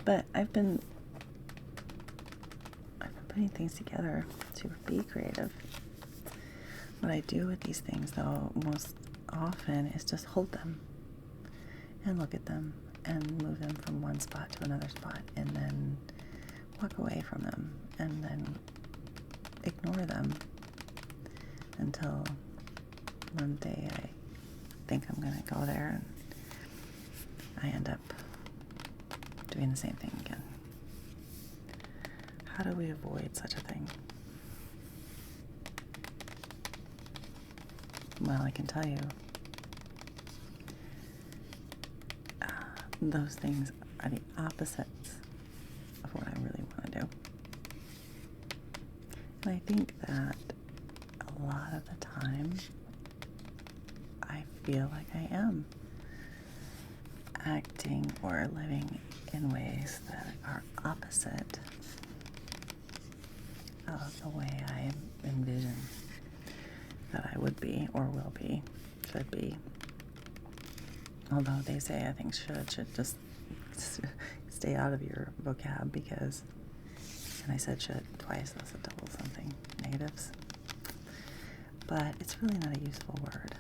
But I've been putting things together to be creative. What I do with these things, though, most often is just hold them and look at them and move them from one spot to another spot, and then walk away from them, and then ignore them until one day I think I'm going to go there and I end up doing the same thing again. How do we avoid such a thing? Well, I can tell you, those things are the opposites of what I really want to do. And I think that a lot of the time, I feel like I am acting or living in ways that are opposite of the way I envision that I would be or will be, should be. Although they say I think should just stay out of your vocab, because, and I said should twice, that's a double something, negatives. But it's really not a useful word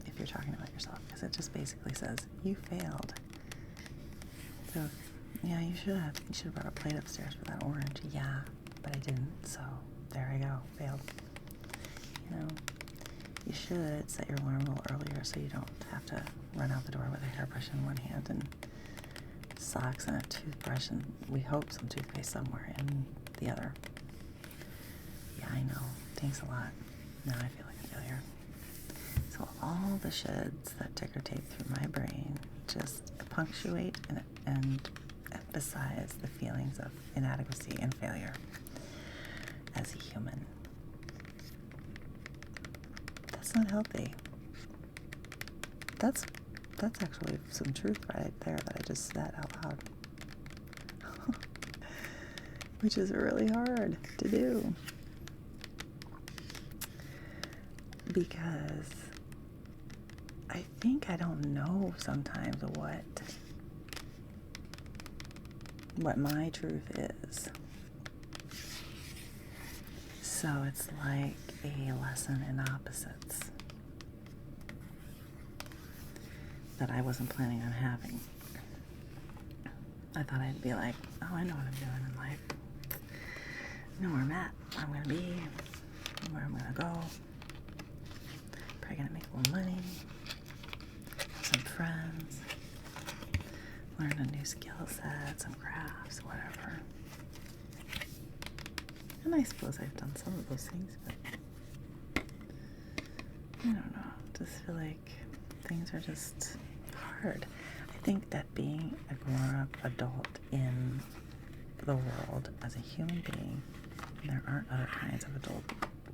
if you're talking about yourself, because it just basically says you failed. So yeah, you should have brought a plate upstairs for that orange. Yeah, but I didn't, so there I go, failed. You know, you should set your alarm a little earlier so you don't have to run out the door with a hairbrush in one hand and socks and a toothbrush and, we hope, some toothpaste somewhere in the other. Yeah, I know. Thanks a lot. Now I feel like a failure. So all the shoulds that ticker tape through my brain just punctuate and emphasize the feelings of inadequacy and failure as a human. That's not healthy. That's actually some truth right there that I just said out loud. Which is really hard to do. Because I think I don't know sometimes what my truth is. So it's like a lesson in opposites that I wasn't planning on having. I thought I'd be like, oh, I know what I'm doing in life. I know where I'm at, where I'm going to be, where I'm going to go. Probably going to make a little money, have some friends, learn a new skill set, some crafts, whatever. And I suppose I've done some of those things, but I don't know. Just feel like things are just hard. I think that being a grown-up adult in the world as a human being, and there aren't other kinds of adult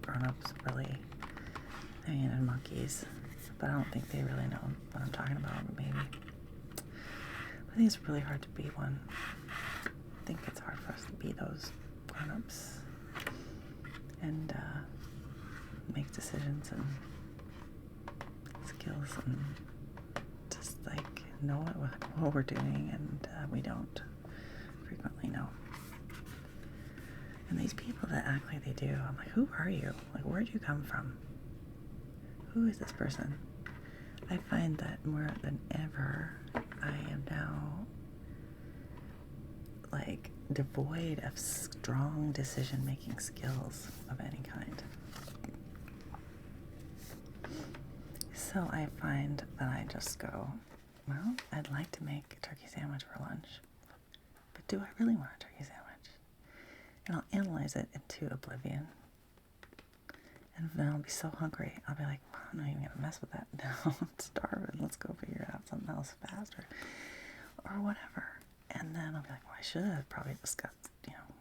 grown-ups really, I mean, and monkeys, but I don't think they really know what I'm talking about, maybe. But I think it's really hard to be one. I think it's hard for us to be those grown-ups and make decisions and skills and just like know what we're doing, and we don't frequently know. And these people that act like they do, I'm like, who are you? Like, where'd you come from? Who is this person? I find that more than ever, I am now like devoid of strong decision-making skills of any kind. So I find that I just go, well, I'd like to make a turkey sandwich for lunch, but do I really want a turkey sandwich? And I'll analyze it into oblivion. And then I'll be so hungry, I'll be like, well, I'm not even gonna mess with that now. I'm starving. Let's go figure out something else fast or whatever. And then I'll be like, well, I should have probably just got,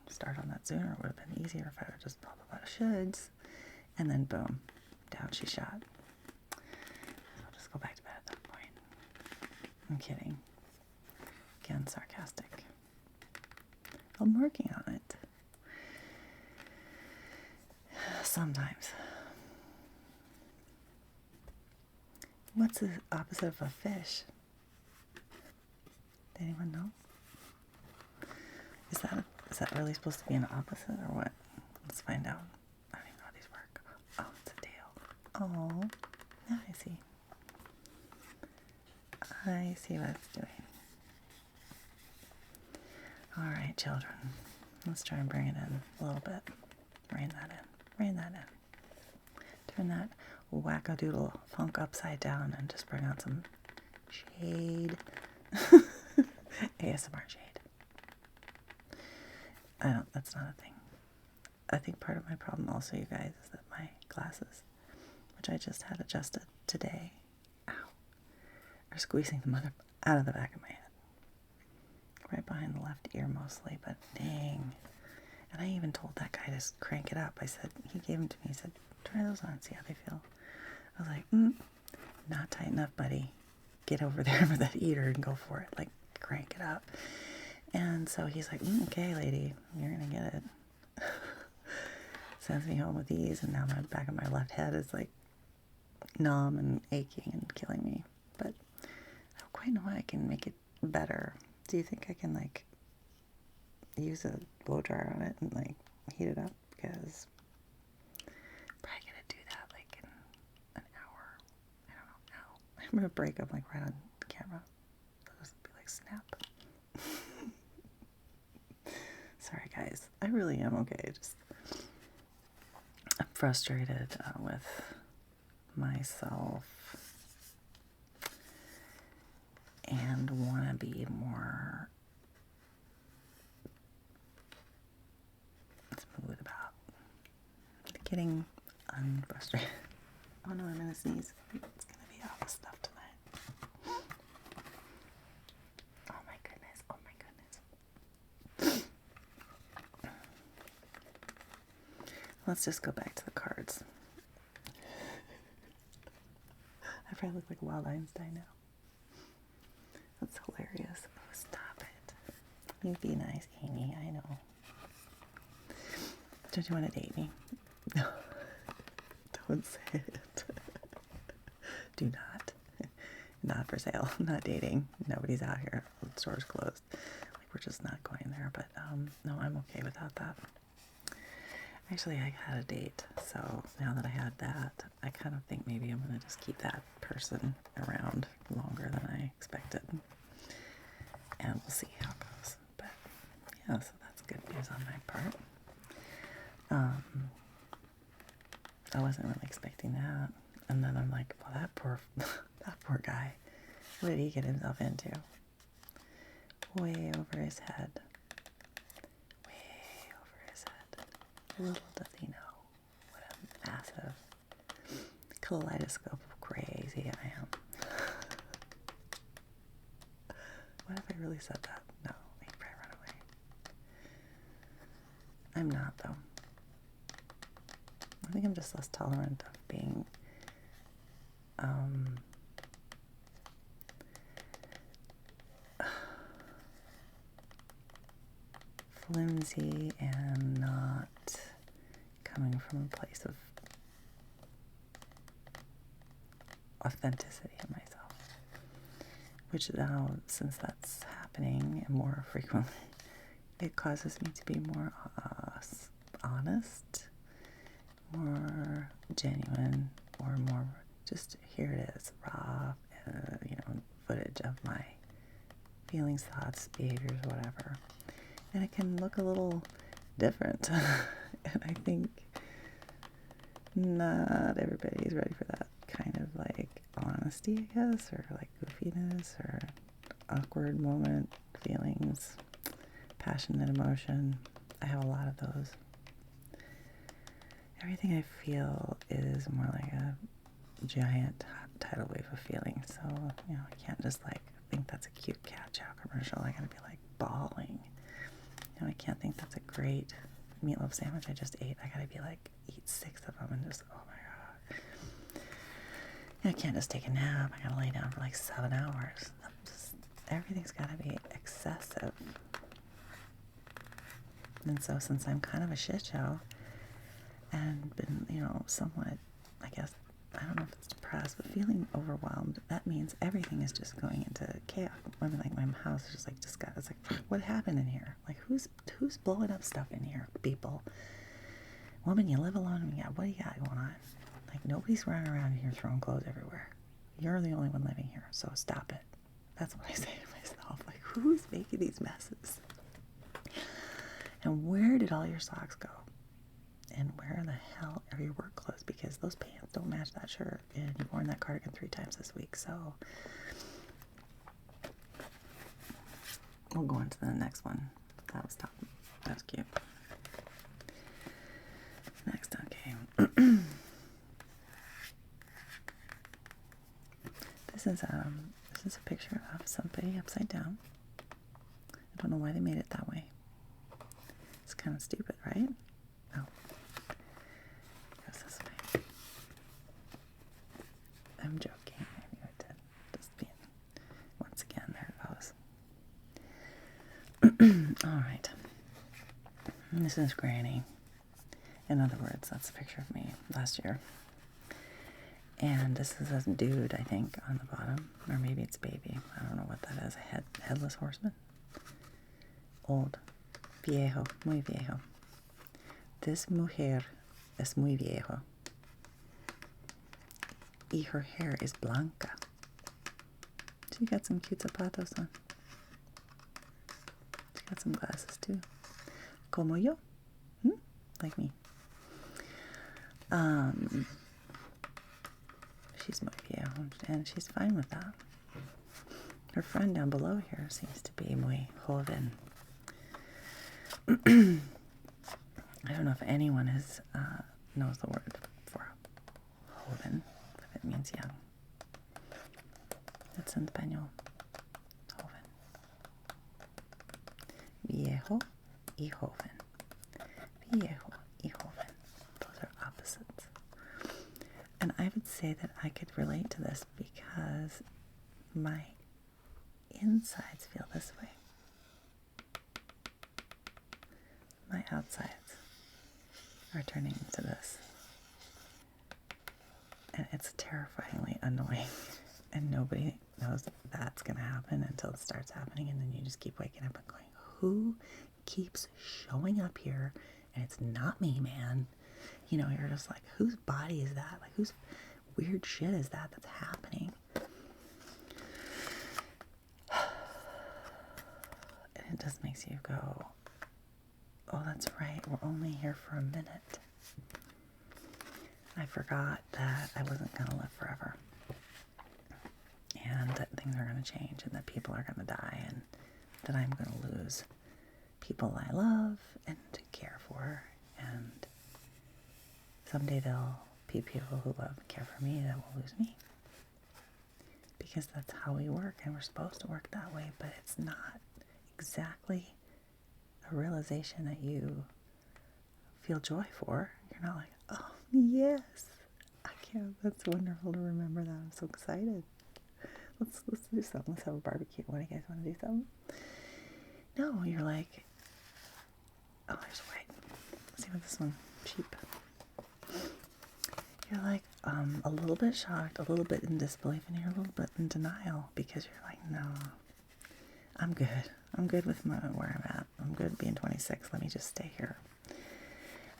start on that sooner. It would have been easier if I would just blah, blah, blah, shoulds. And then boom, down she shot. So I'll just go back to bed at that point. I'm kidding. Again, sarcastic. I'm working on it. Sometimes. What's the opposite of a fish? Anyone know? Is that really supposed to be an opposite or what? Let's find out. I don't even know how these work. Oh, it's a tail. Oh, now I see. I see what it's doing. All right, children. Let's try and bring it in a little bit. Rein that in. Rein that in. Turn that wackadoodle funk upside down and just bring out some shade. ASMR shade. That's not a thing. I think part of my problem also, you guys, is that my glasses, which I just had adjusted today, ow, are squeezing the mother out of the back of my head. Right behind the left ear mostly, but dang. And I even told that guy to crank it up. I said, he gave them to me. He said, try those on, see how they feel. I was like, not tight enough, buddy. Get over there with that eater and go for it. Like, crank it up. And so he's like, okay, lady, you're going to get it. Sends me home with these, and now my back of my left head is like numb and aching and killing me. But I don't quite know how I can make it better. Do you think I can, like, use a blow dryer on it and, like, heat it up? Because I'm probably going to do that, like, in an hour. I don't know now. I'm going to break up, like, right on camera. It'll just be like, snap. Sorry, guys. I really am okay. Just, I'm frustrated with myself and want to be more smooth about getting unfrustrated. Oh no, I'm going to sneeze. It's going to be all the stuff tonight. Oh my goodness. Oh my goodness. Let's just go back to the cards. I probably look like a wild Einstein now. That's hilarious. Oh, stop it. You be nice, Amy. I know. Don't you want to date me? No. Don't say it. Do not. Not for sale. Not dating. Nobody's out here. The store's closed. Like, we're just not going there. But no, I'm okay without that. Actually, I had a date, so now that I had that, I kind of think maybe I'm going to just keep that person around longer than I expected. And we'll see how it goes. But, yeah, so that's good news on my part. I wasn't really expecting that. And then I'm like, well, that poor guy, what did he get himself into? Way over his head. Little does he know what a massive kaleidoscope of crazy I am. What if I really said that? No, he'd probably run away. I'm not, though. I think I'm just less tolerant of being flimsy and not coming from a place of authenticity in myself. Which now, since that's happening and more frequently, it causes me to be more honest, more genuine, or more just, here it is, raw, footage of my feelings, thoughts, behaviors, whatever. And it can look a little different. And I think not everybody's ready for that kind of, like, honesty, I guess, or like goofiness, or awkward moment feelings, passionate emotion. I have a lot of those. Everything I feel is more like a giant tidal wave of feeling. So, I can't just, like, think that's a cute cat chow commercial. I gotta be, like, bawling. I can't think that's a great meatloaf sandwich I just ate. I gotta be like, eat 6 of them and just, oh my god. I can't just take a nap. I gotta lay down for like 7 hours. Everything's gotta be excessive. And so, since I'm kind of a shit show and been, somewhat, I guess, I don't know if it's depressed, but feeling overwhelmed, that means everything is just going into chaos. I mean, like, my house is just like disgusting. It's like, what happened in here? Like, who's blowing up stuff in here, people? Woman, you live alone. Yeah, what do you got going on? Like, nobody's running around in here throwing clothes everywhere. You're the only one living here, so stop it. That's what I say to myself. Like, who's making these messes? And where did all your socks go? And where the hell are your work clothes? Because those pants don't match that shirt. And you've worn that cardigan 3 times this week. So we'll go on to the next one. That was top. That was cute. Next, okay. This is a picture of somebody upside down. I don't know why they made it that way. It's kind of stupid, right? Oh. It goes this way. I'm joking. I knew it did. Just being. Once again, there it goes. All right. This is Granny. In other words, that's a picture of me last year. And this is a dude, I think, on the bottom. Or maybe it's baby. I don't know what that is. A headless horseman. Old. Viejo. Muy viejo. This mujer es muy viejo. Y her hair is blanca. She got some cute zapatos on. She got some glasses too. Como yo. Like me. She's muy viejo, and she's fine with that. Her friend down below here seems to be muy joven. I don't know if anyone knows the word for joven, if it means young. It's in español. Joven. Viejo y joven. Viejo y joven. Those are opposites. And I would say that I could relate to this because my insides feel this way. My outsides are turning into this. And it's terrifyingly annoying. And nobody knows that's going to happen until it starts happening. And then you just keep waking up and going, who keeps showing up here? And it's not me, man. You know, you're just like, whose body is that? Like, whose weird shit is that that's happening? And it just makes you go, oh, that's right. We're only here for a minute. I forgot that I wasn't going to live forever. And that things are going to change and that people are going to die and that I'm going to lose people I love and care for. And someday there'll be people who love and care for me that will lose me. Because that's how we work, and we're supposed to work that way, but it's not exactly a realization that you feel joy for. You're not like, oh, yes, I can't. That's wonderful to remember that. I'm so excited. Let's do something. Let's have a barbecue. What do you guys want to do something? No, you're like, oh, there's white. Let's see what this one, cheap. You're like a little bit shocked, a little bit in disbelief, and you're a little bit in denial because you're like, no, I'm good. I'm good with where I'm at. I'm good being 26. Let me just stay here.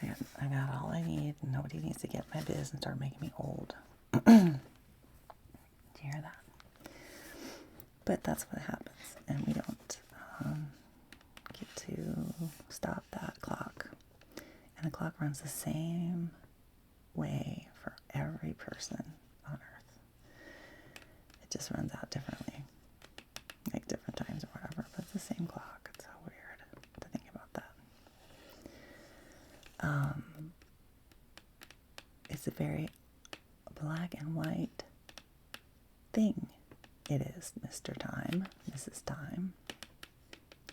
I got all I need. Nobody needs to get in my biz and start making me old. Do you hear that? But that's what happens, and we don't get to stop that clock. And the clock runs the same way for every person on earth. It just runs out differently, like different times or whatever, but it's the same clock. It's so weird to think about that. It's a very black and white thing. It is Mr. Time, Mrs. Time.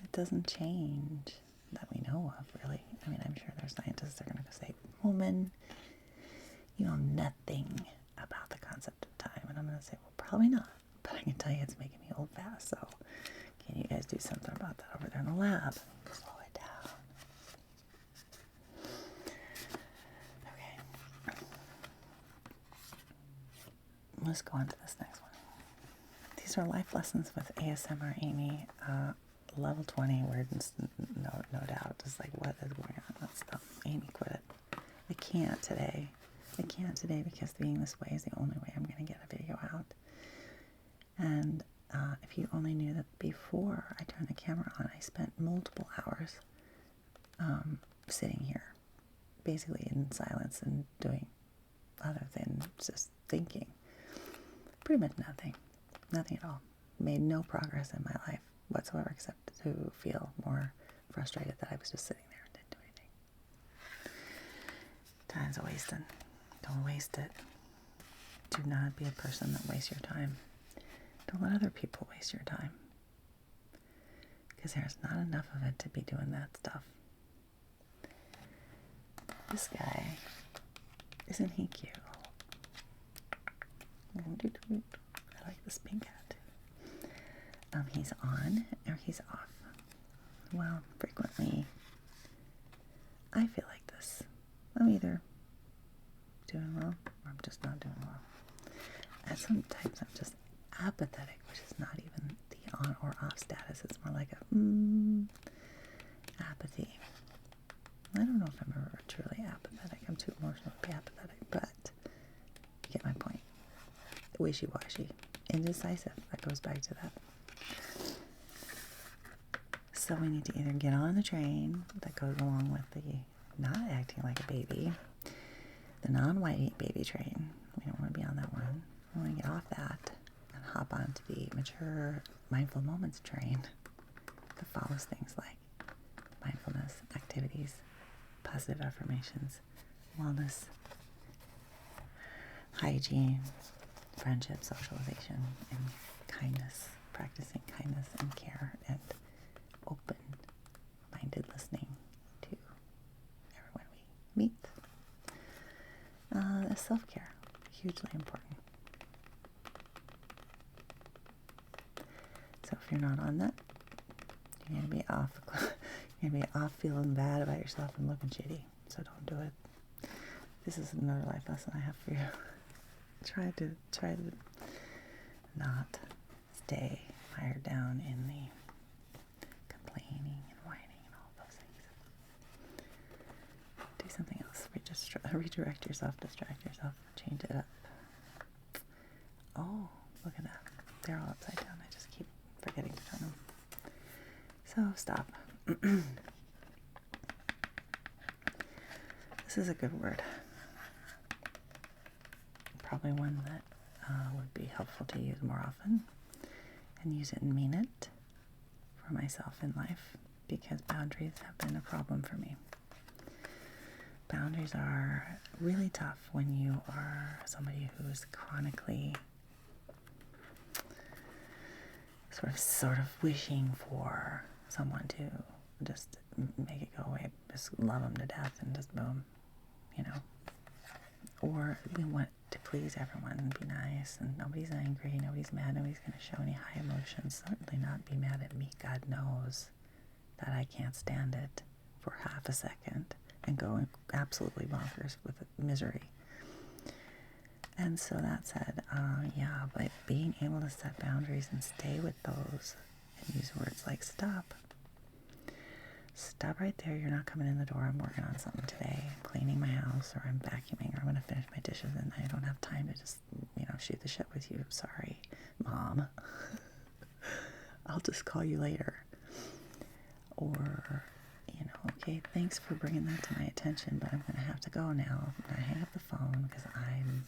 It doesn't change that we know of, really. I mean, I'm sure there's scientists that are going to say, woman, you know nothing about the concept of time. And I'm going to say, well, probably not. But I can tell you it's making me old fast. So can you guys do something about that over there in the lab? Slow it down. Okay. let's go on to this next one. These are life lessons with ASMR Amy, level 20 words, no doubt. Just like, what is going on? Let's stop. Amy, quit it. I can't today because being this way is the only way I'm going to get a video out. And if you only knew that before I turned the camera on, I spent multiple hours sitting here, basically in silence and doing other than just thinking. Pretty much nothing at all. Made no progress in my life whatsoever, except to feel more frustrated that I was just sitting there and didn't do anything. Time's a wasting. Don't waste it. Do not be a person that wastes your time. Don't let other people waste your time, because there's not enough of it to be doing that stuff. This guy, isn't he cute? I like this pink hat too. He's on or he's off. Well, frequently I feel like this. I'm either doing well or I'm just not doing well. And sometimes I'm just apathetic, which is not even the on or off status. It's more like a apathy. I don't know if I'm ever truly apathetic. I'm too emotional to be apathetic, but you get my point. Wishy-washy. Indecisive. That goes back to that. So we need to either get on the train that goes along with the not acting like a baby, the non-white baby train. We don't want to be on that one. We want to get off that and hop onto the mature mindful moments train that follows things like mindfulness, activities, positive affirmations, wellness, hygiene, friendship, socialization, and kindness, practicing kindness and care and open-minded listening to everyone we meet. Self-care, hugely important. So if you're not on that, you're going to be off. You're going to be off feeling bad about yourself and looking shitty. So don't do it. This is another life lesson I have for you. Try to not stay mired down in the complaining and whining and all those things. Do something else. Redirect yourself, distract yourself, change it up. Oh, look at that. They're all upside down. I just keep forgetting to turn them. So stop. This is a good word. Probably one that would be helpful to use more often, and use it and mean it for myself in life, because boundaries have been a problem for me. Boundaries are really tough when you are somebody who's chronically sort of wishing for someone to just make it go away, just love them to death and just boom, or we want to please everyone and be nice, and nobody's angry, nobody's mad, nobody's going to show any high emotions, certainly not be mad at me. God knows that I can't stand it for half a second and go absolutely bonkers with misery. And so that said, but being able to set boundaries and stay with those and use words like stop right there, you're not coming in the door, I'm working on something today, I'm cleaning my house, or I'm vacuuming, or I'm going to finish my dishes, and I don't have time to just, shoot the shit with you. Sorry, Mom. I'll just call you later. Or, okay, thanks for bringing that to my attention, but I'm going to have to go now. I hang up the phone because I'm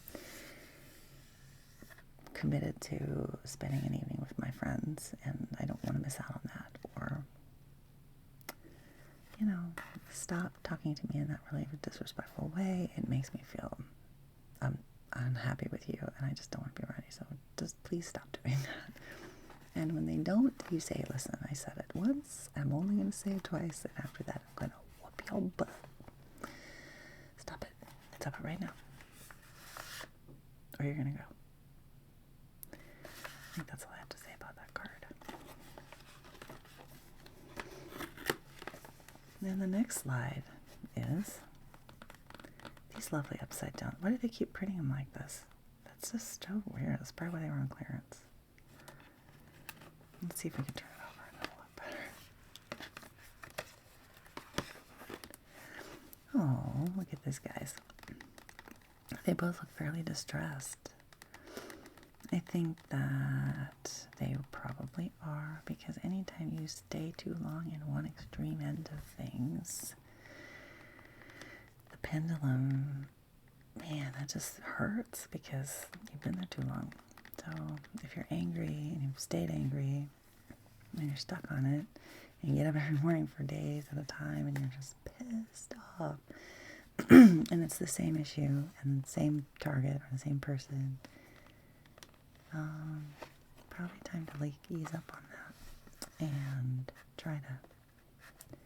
committed to spending an evening with my friends, and I don't want to miss out on that. Or, stop talking to me in that really disrespectful way. It makes me feel unhappy with you, and I just don't want to be around you, so just please stop doing that. And when they don't, you say, listen, I said it once, I'm only going to say it twice, and after that I'm going to whoop your butt. Stop it. Stop it right now. Or you're going to go. I think that's all I have to say about that card. Then the next slide is these lovely upside down. Why do they keep printing them like this? That's It's just so weird. That's probably why they were on clearance. Let's see if we can turn it over and it'll look better. Oh, look at these guys. They both look fairly distressed. I think that they probably are, because anytime you stay too long in one extreme end of things, the pendulum, man, that just hurts because you've been there too long. So if you're angry and you've stayed angry and you're stuck on it, and you get up every morning for days at a time and you're just pissed off, and it's the same issue and the same target or the same person, probably time to ease up on that and try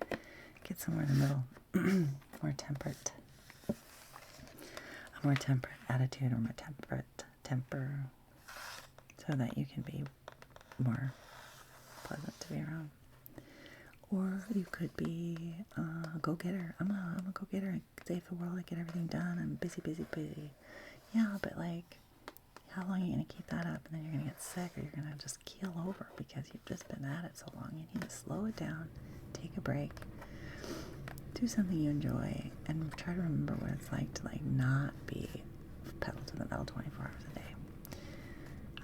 to get somewhere in the middle, more temperate. A more temperate attitude or more temperate temper, so that you can be more pleasant to be around. Or you could be a go-getter. I'm a go-getter. I save the world. I get everything done. I'm busy, busy, busy. Yeah, but how long are you going to keep that up? And then you're going to get sick, or you're going to just keel over because you've just been at it so long. You need to slow it down, take a break, do something you enjoy, and try to remember what it's like to not be pedal to the metal 24 hours a day.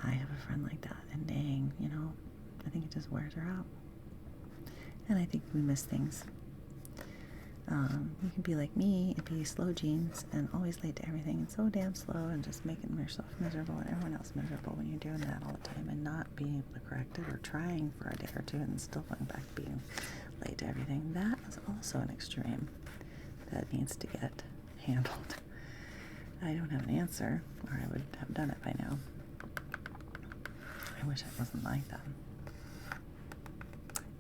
I have a friend like that, and dang, I think it just wears her out. And I think we miss things. You can be like me and be slow jeans and always late to everything and so damn slow and just making yourself miserable and everyone else miserable when you're doing that all the time and not being able to correct it, or trying for a day or two and still going back to being late to everything. That is also an extreme that needs to get handled. I don't have an answer, or I would have done it by now. I wish I wasn't like that.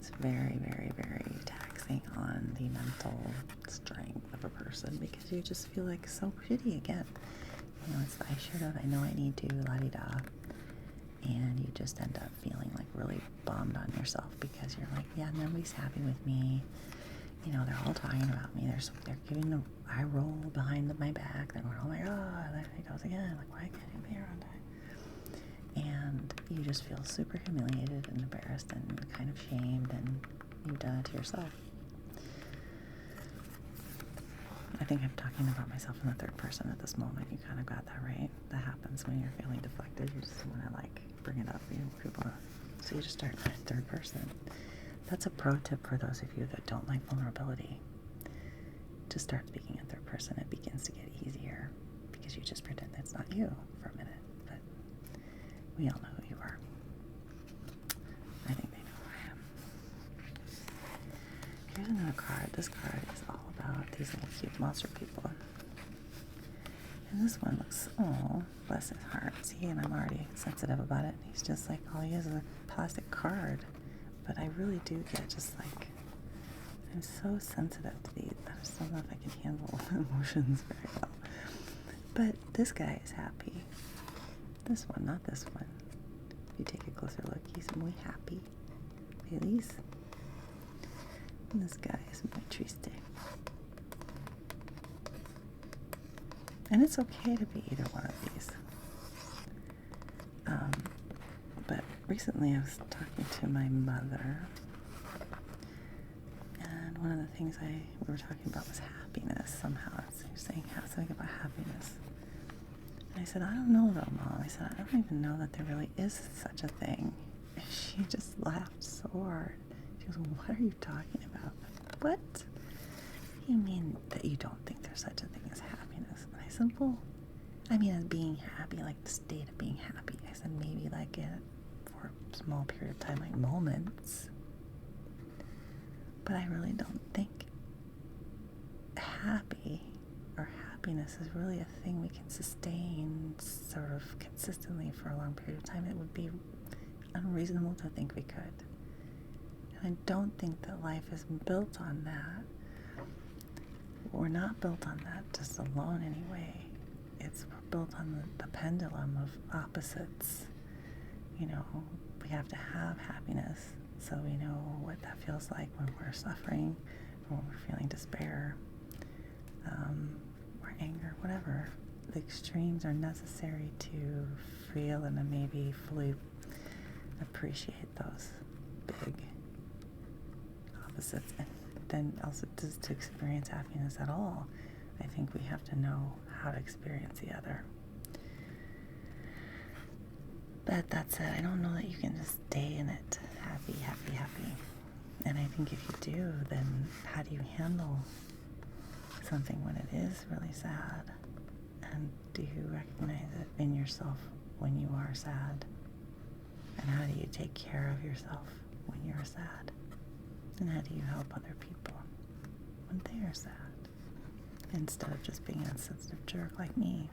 It's very, very, very taxing on the mental strength of a person, because you just feel like so shitty again. It's I should have, I know I need to, la-di-da. And you just end up feeling really bummed on yourself, because you're like, yeah, nobody's happy with me. They're all talking about me. They're giving the eye roll behind my back. They're going, oh my God, there he goes again. Why can't he be here on time? And you just feel super humiliated and embarrassed and kind of shamed, and you've done it to yourself. I think I'm talking about myself in the third person at this moment. You kind of got that right. That happens when you're feeling deflected. You just want to bring it up. So you just start in third person. That's a pro tip for those of you that don't like vulnerability. To start speaking in third person, it begins to get easier, because you just pretend it's not you for a minute. But we all know who you are. I think they know who I am. Here's another card. This card is all about these little cute monster people. And this one looks, oh, bless his heart. See, and I'm already sensitive about it. He's just all he is a plastic card. But I really do get I'm so sensitive to these. I just don't know if I can handle emotions very well. But this guy is happy. This one, not this one. If you take a closer look, he's muy happy. Feliz. And this guy is muy triste. And it's okay to be either one of these. But recently I was talking to my mother, and one of the things we were talking about was happiness somehow. She was saying something about happiness. And I said, I don't know though, Mom. I said, I don't even know that there really is such a thing. And she just laughed so hard. She goes, what are you talking about? What? You mean that you don't think there's such a thing as happiness? And I said, well, I mean as being happy, the state of being happy. I said, maybe for a small period of time, moments. But I really don't think happy or happiness is really a thing we can sustain sort of consistently for a long period of time. It would be unreasonable to think we could. And I don't think that life is built on that. We're not built on that just alone anyway. We're built on the pendulum of opposites. We have to have happiness so we know what that feels like when we're suffering, or when we're feeling despair, or anger, whatever. the extremes are necessary to feel and to maybe fully appreciate those big opposites, and then also just to experience happiness at all. I think we have to know how to experience the other. But that said, I don't know that you can just stay in it happy, happy, happy. And I think if you do, then how do you handle something when it is really sad? And do you recognize it in yourself when you are sad? And how do you take care of yourself when you're sad? And how do you help other people when they are sad? Instead of just being a sensitive jerk like me,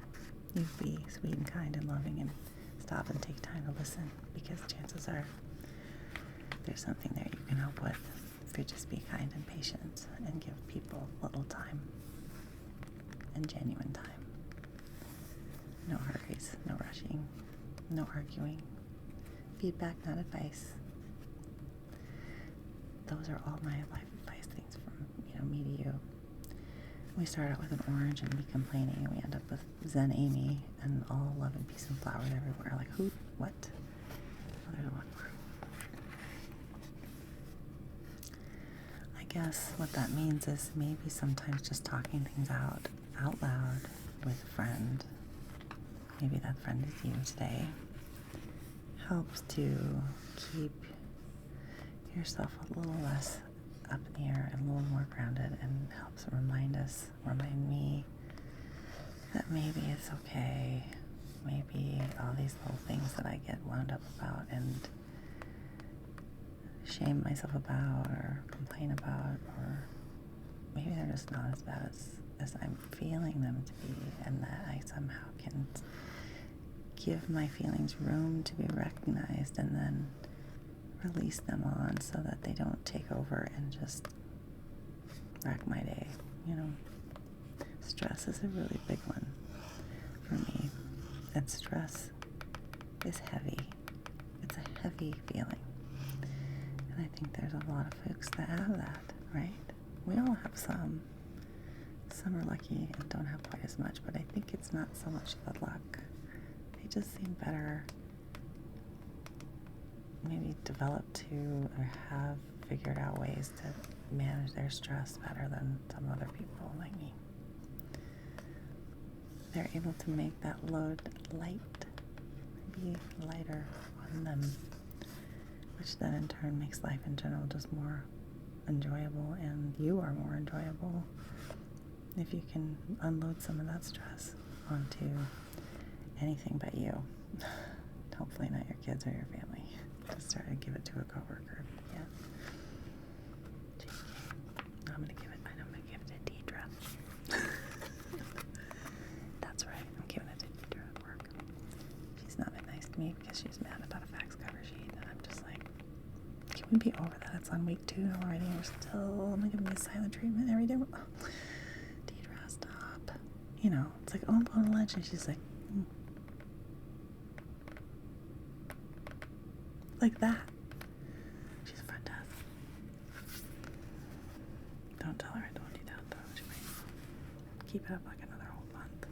you be sweet and kind and loving and stop and take time to listen, because chances are there's something there you can help with if you just be kind and patient and give people a little time and genuine time. No hurries, no rushing, no arguing. Feedback, not advice. Those are all my life advice things from, me to you. We start out with an orange and me complaining, and we end up with Zen Amy and all love and peace and flowers everywhere. Like, who? What? Oh, there's one more. I guess what that means is maybe sometimes just talking things out loud with a friend, maybe that friend is you today, helps to keep yourself a little less up in the air and a little more grounded, and helps remind me that maybe it's okay. Maybe all these little things that I get wound up about and shame myself about or complain about, or maybe they're just not as bad as I'm feeling them to be, and that I somehow can give my feelings room to be recognized and then release them on so that they don't take over and just wreck my day. Stress is a really big one for me, and stress is heavy. It's a heavy feeling, and I think there's a lot of folks that have that, right? We all have some are lucky and don't have quite as much, but I think it's not so much the luck. They just seem better, maybe developed to or have figured out ways to manage their stress better than some other people like me. They're able to make that load light, be lighter on them, which then in turn makes life in general just more enjoyable, and you are more enjoyable if you can unload some of that stress onto anything but you. Hopefully not your kids or your family. Just start to give it to a coworker. Yeah. I'm gonna give it to Deidre. That's right. I'm giving it to Deidre at work. She's not been nice to me because she's mad about a fax cover sheet, and I'm just like, can we be over that? It's on week 2 already. We're still giving me a silent treatment every day. Oh, Deidre, stop. It's like, oh, I'm going to lunch, and she's like, like that. She's a front desk. Don't tell her I told you that, though. She might keep it up like another whole month.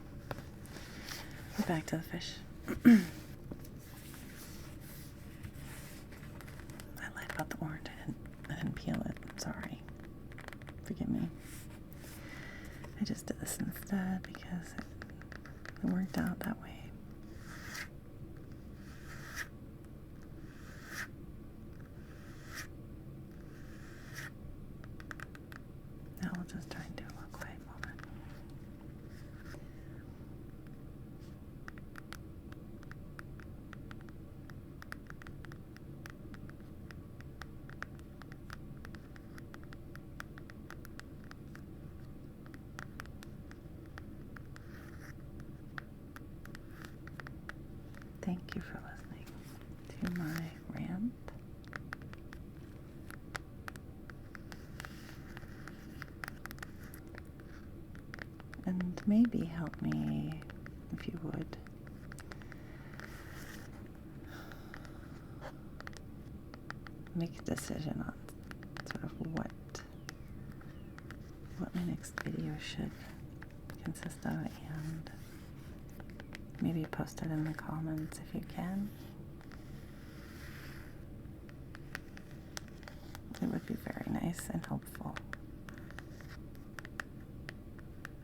We're back to the fish. I lied about the orange. I didn't peel it. Sorry. Forgive me. I just did this instead because it worked out that way. Now we'll just try and do a little quiet moment. Thank you for listening to my rant. And maybe help me, if you would, make a decision on sort of what my next video should consist of, and maybe post it in the comments if you can. It would be very nice and helpful.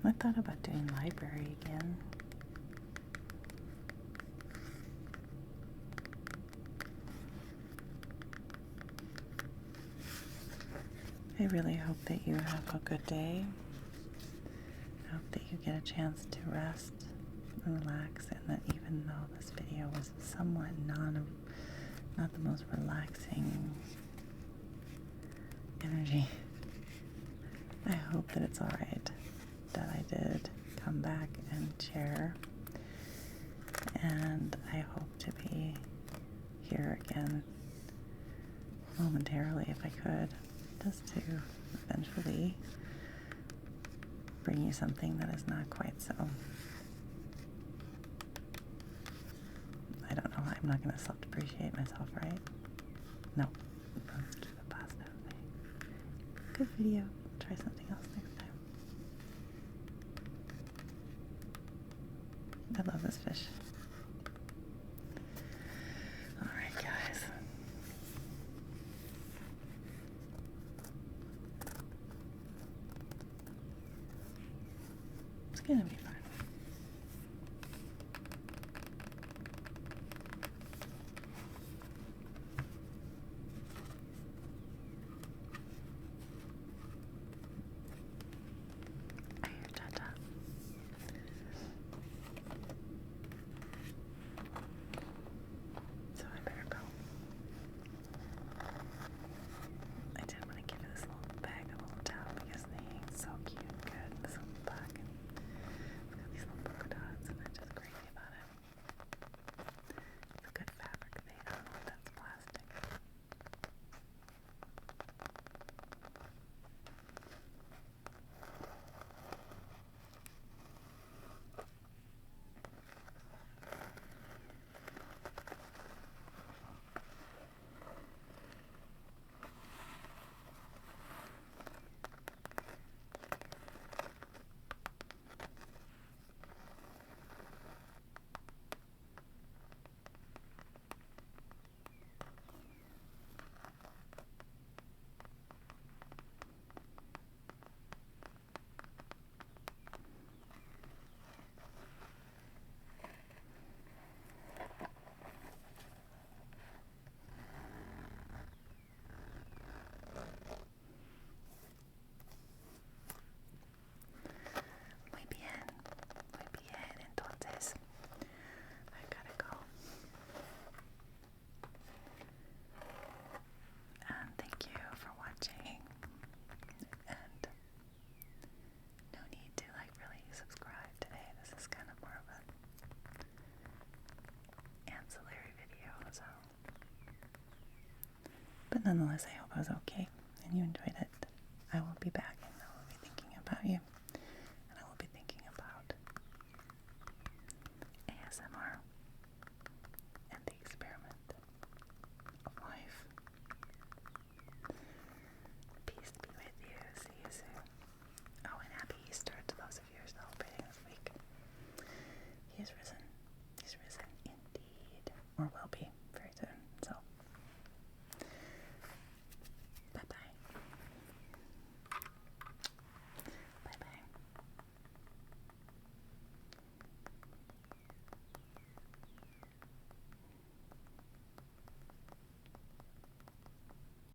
I thought about doing library again. I really hope that you have a good day. I hope that you get a chance to rest and relax, and that even though this video was somewhat not the most relaxing energy, I hope that it's alright that I did come back and share, and I hope to be here again momentarily if I could, just to eventually bring you something that is not quite so, I don't know, I'm not going to self-depreciate myself, right? No, let's keep it positive. Good video. Try something else next time. I love this fish. Alright, guys. It's gonna be fun. I hear Tata. So I better go. I did want to give this little bag a little towel because they hang so cute and good. This little bag. It's got these little polka dots and I'm just crazy about it. It's a good fabric. I don't know if that's plastic. Muy bien, entonces I gotta go. And thank you for watching. And no need to really subscribe today. This is kind of more of an ancillary video, so. But nonetheless, I hope it was okay and you enjoyed it. I will be back and I will be thinking about you.